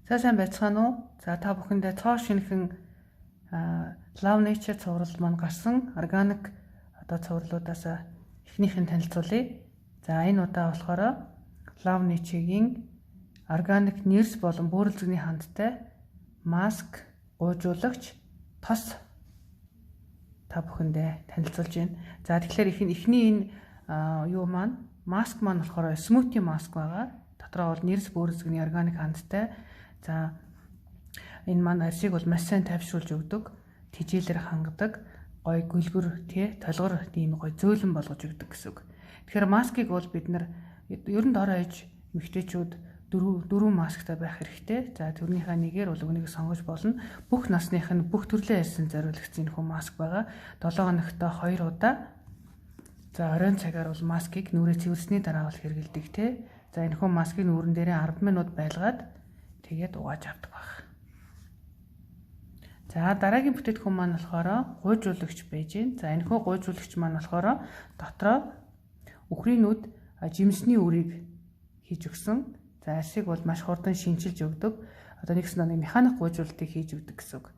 За сайн байцгаана уу? За та бүхэндээ цоо шинэхэн Love Nature цуврал маань гарсан органик цувралуудаас эхнийхэн танилцуулъя. За энэ удаа болохоор Love Nature-ийн органик нэрс болон бөөрөлцөгний хандтай маск гуйжуулагч тос та бүхэндээ танилцуулж байна. За тэгэхээр эхний энэ юу маань маск маань болохоор смути маск байгаа. Дотроо бол нэрс бөөрөлцөгний органик хандтай. За энэ маань арсыг бол маш сайн тайвшруулж өгдөг, тижээлэр хангадаг, гой гүлгэр толгор тийм гой зөөлөн болгож өгдөг гэсэн үг. Тэгэхээр маскыг бол бид нар ер нь дор хаяж эмэгтэйчүүд дөрвөн масктай байх хэрэгтэй. За тэрнийхээ нэгээр бол үнийг сонгож болно. Бүх насных нь бүх төрлийн арьсан зориулагдсан энэ маск байгаа. 7 хоногт 2 удаа. За оройн цагаар бол маскыг нүрээ цэвэрсний дараа бол хэрэгэлдэг те. За энэ маскыг нүүрэн дээрээ 10 минут байлгаад тэгээд угааж авдаг баг. За дараагийн бүтээтгүн маань болохоор гуйжуулагч байж гэн. За энэ гуйжуулагч маань болохоор дотроо үхрийн нүд жимсний үрийг хийж өгсөн. За арсыг бол маш хурдан шинчилж өгдөг. Одоо нэгс нэг механик гуйжуулалтыг хийж өгдөг гэсэн үг.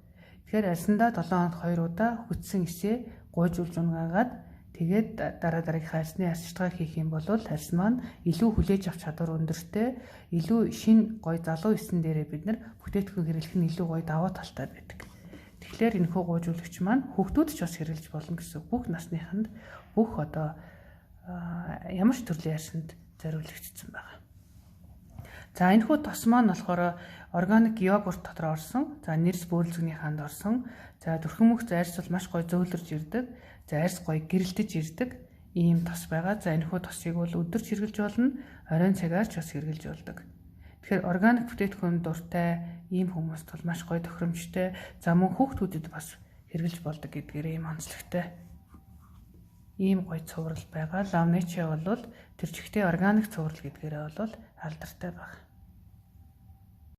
Тэгэхээр арсандаа 7 хоногт 2 удаа хүчсэн эсээ гуйжуулж унгаагаад тэгээд дараагийнхаа арсны арчилгаа хийх юм бол арс маань илүү хүлээж авч чадвар өндөртэй, илүү шин гой залуу эсэн дээрээ бид нар бүтээтгүн хэрэглэх нь илүү гой даваа талтай байдаг. Тэгэхээр энэ гуйжуулагч маань хүүхдүүд ч бас хэрэглэж болно гэсэн. Бүх насныханд бүх одоо ямар ч төрлийн арсанд зориулагдсан байна. За энэ тос маань болохоор органик йогурт дотор орсон. За нэрс бөөрөлцөгний ханд орсон. За төрхөн мөх арс бол маш гой зөөлрж ирдэг. За арс гой гэрэлтэж ирдэг ийм тос байгаа. За энэ тосыг бол өдөрч хэрглэж болно. Оройн цагаар ч бас хэрглэж болдог. Тэгэхээр органик бүтээтгүн дуртай ийм хүмүүст бол маш гой тохиромжтой. За мөн хүүхдүүдэд бас хэрглэж болдог гэдгээр ийм онцлогтой. Ийм гой цуврал байгаа. Love Nature бол тэр чигтээ органик цуврал гэдгээрээ бол алдартай байна.